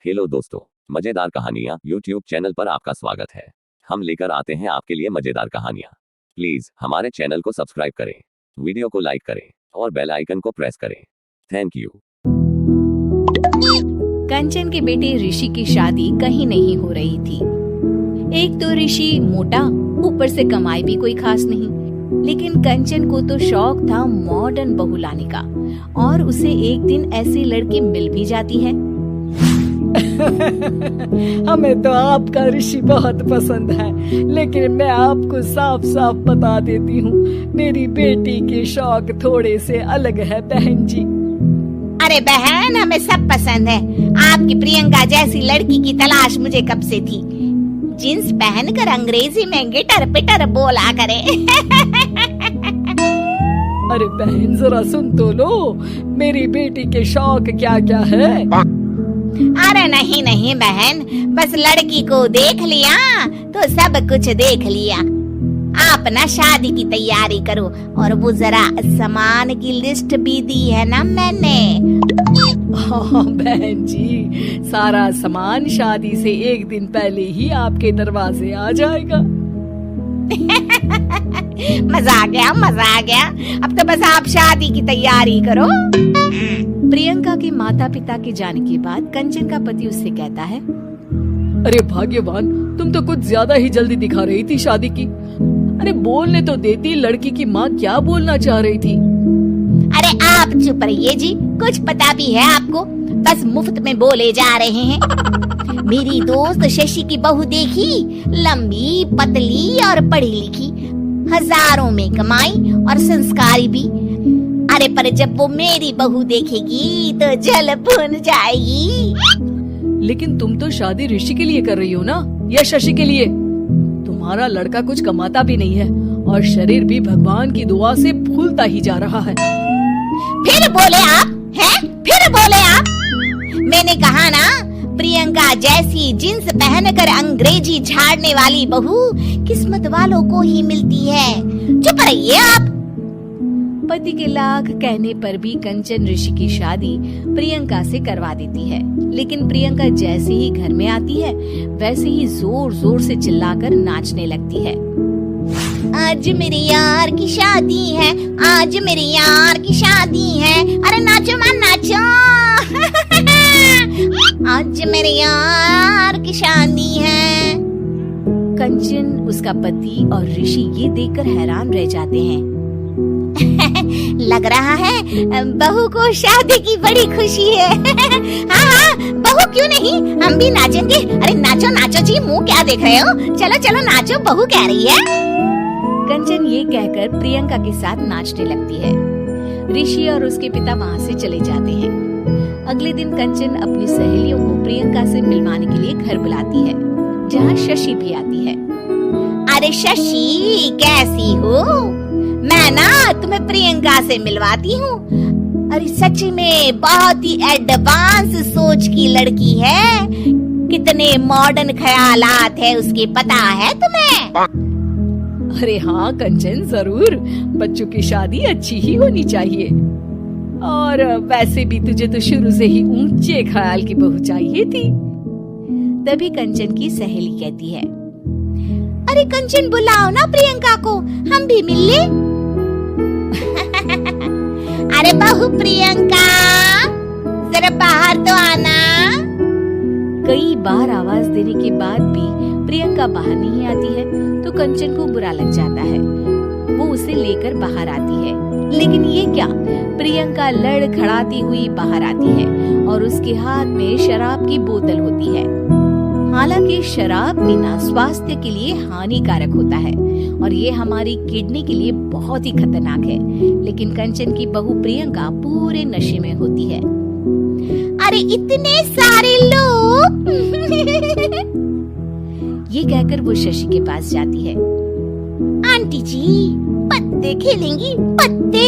Hello दोस्तों, मजेदार कहानियाँ YouTube चैनल पर आपका स्वागत है। हम लेकर आते हैं आपके लिए मजेदार कहानियाँ। प्लीज हमारे चैनल को सब्सक्राइब करें, वीडियो को लाइक करें और बेल आइकन को प्रेस करें। Thank you. कंचन के बेटे ऋषि की शादी कहीं नहीं हो रही थी। एक तो ऋषि मोटा, ऊपर से कमाई भी कोई खास नहीं। लेकिन कंचन को तो शौक था मॉडर्न बहू लाने का, और उसे एक दिन ऐसी लड़की मिल भी जाती है। हमें तो आपका ऋषि बहुत पसंद है, लेकिन मैं आपको साफ साफ बता देती हूँ, मेरी बेटी के शौक थोड़े से अलग है बहन जी। अरे बहन, हमें सब पसंद है। आपकी प्रियंका जैसी लड़की की तलाश मुझे कब से थी। जींस पहनकर अंग्रेजी में गिटर पिटर बोला करे। अरे बहन जरा सुन तो लो, मेरी बेटी के शौक क्या क्या है। अरे नहीं नहीं बहन, बस लड़की को देख लिया तो सब कुछ देख लिया। आप ना शादी की तैयारी करो, और वो जरा सामान की लिस्ट भी दी है ना मैंने। हाँ बहन जी, सारा सामान शादी से एक दिन पहले ही आपके दरवाजे आ जाएगा। मजा आ गया। अब तो बस आप शादी की तैयारी करो। प्रियंका के माता पिता के जाने के बाद कंचन का पति उससे कहता है, अरे भाग्यवान, तुम तो कुछ ज्यादा ही जल्दी दिखा रही थी शादी की। अरे बोलने तो देती, लड़की की माँ क्या बोलना चाह रही थी। अरे आप चुप रहिए जी, कुछ पता भी है आपको, बस मुफ्त में बोले जा रहे हैं। मेरी दोस्त शशि की बहू देखी, लंबी पतली और पढ़ी लिखी, हजारों में कमाई और संस्कारी भी। अरे पर जब वो मेरी बहू देखेगी तो जल भुन जाएगी। लेकिन तुम तो शादी ऋषि के लिए कर रही हो ना, या शशि के लिए? तुम्हारा लड़का कुछ कमाता भी नहीं है, और शरीर भी भगवान की दुआ से फूलता ही जा रहा है। फिर बोले आप हैं? फिर बोले आप? मैंने कहा ना, प्रियंका जैसी जींस पहनकर अंग्रेजी झाड़ने वाली बहू किस्मत वालों को ही मिलती है। चुप रहिए आप। पति के लाख कहने पर भी कंचन ऋषि की शादी प्रियंका से करवा देती है। लेकिन प्रियंका जैसे ही घर में आती है, वैसे ही जोर जोर से चिल्लाकर नाचने लगती है। आज मेरे यार की शादी है, आज मेरे यार की शादी है। अरे नाचो मां नाचो। आज मेरे यार की शादी है। कंचन, उसका पति और ऋषि ये देखकर हैरान रह जाते हैं। लग रहा है बहू को शादी की बड़ी खुशी है। हाँ, बहू क्यों नहीं, हम भी नाचेंगे। अरे नाचो नाचो जी, मुंह क्या देख रहे हो, चलो चलो नाचो, बहू कह रही है। कंचन ये कहकर प्रियंका के साथ नाचने लगती है। ऋषि और उसके पिता वहाँ से चले जाते हैं। अगले दिन कंचन अपनी सहेलियों को प्रियंका से मिलवाने के लिए घर बुलाती है, जहाँ शशि भी आती है। अरे शशि, कैसी हो? मैं ना तुम्हें प्रियंका से मिलवाती हूँ। अरे सच में बहुत ही एडवांस सोच की लड़की है, कितने मॉडर्न ख्यालात है उसके, पता है तुम्हें? अरे हाँ कंचन, जरूर। बच्चों की शादी अच्छी ही होनी चाहिए, और वैसे भी तुझे तो शुरू से ही ऊंचे ख्याल की बहू चाहिए थी। तभी कंचन की सहेली कहती है, अरे कंचन बुलाओ ना प्रियंका को, हम भी मिल ले। अरे बहू प्रियंका, जरा बाहर तो आना। कई बार आवाज देने के बाद भी प्रियंका बाहर नहीं आती है, तो कंचन को बुरा लग जाता है। वो उसे लेकर बाहर आती है, लेकिन ये क्या, प्रियंका लड़खड़ाती हुई बाहर आती है और उसके हाथ में शराब की बोतल होती है। हालांकि शराब पीना स्वास्थ्य के लिए हानिकारक होता है, और ये हमारी किडनी के लिए बहुत ही खतरनाक है। लेकिन कंचन की बहू प्रियंका पूरे नशे में होती है। अरे इतने सारे लोग। ये कहकर वो शशि के पास जाती है। आंटी जी, पत्ते खेलेंगी, पत्ते।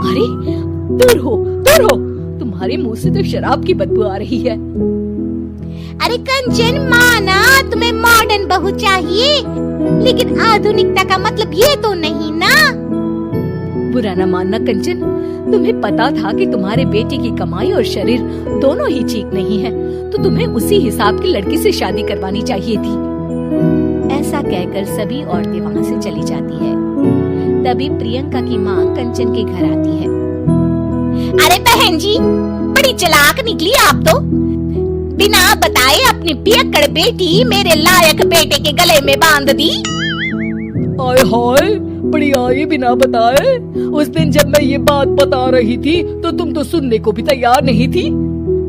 अरे दूर हो, दूर हो, तुम्हारे मुंह से तो शराब की बदबू आ रही है। अरे कंचन, माना तुम्हें मॉडर्न बहू चाहिए, लेकिन आधुनिकता का मतलब ये तो नहीं ना। बुरा न मानना कंचन, तुम्हें पता था कि तुम्हारे बेटे की कमाई और शरीर दोनों ही ठीक नहीं है, तुम्हें उसी हिसाब की लड़की से शादी करवानी चाहिए थी। ऐसा कहकर सभी औरतें वहां से चली जाती है। तभी प्रियंका की माँ कंचन के घर आती है। अरे बहन जी, बड़ी चालाक निकली आप तो। बिना बताए अपनी पियक्कड़ बेटी मेरे लायक बेटे के गले में बांध दी। आय हाय, बड़ी आई बिना बताए। उस दिन जब मैं ये बात बता रही थी तो तुम तो सुनने को भी तैयार नहीं थी।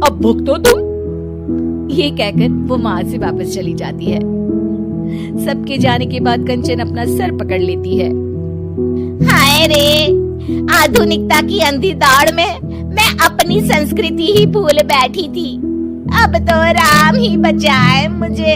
अब भुगतो तुम। ये कहकर वो वहां से वापस चली जाती है। सबके जाने के बाद कंचन अपना सर पकड़ लेती है। हाय रे, आधुनिकता की अंधी दौड़ में मैं अपनी संस्कृति ही भूल बैठी थी। अब तो राम ही बचाए मुझे।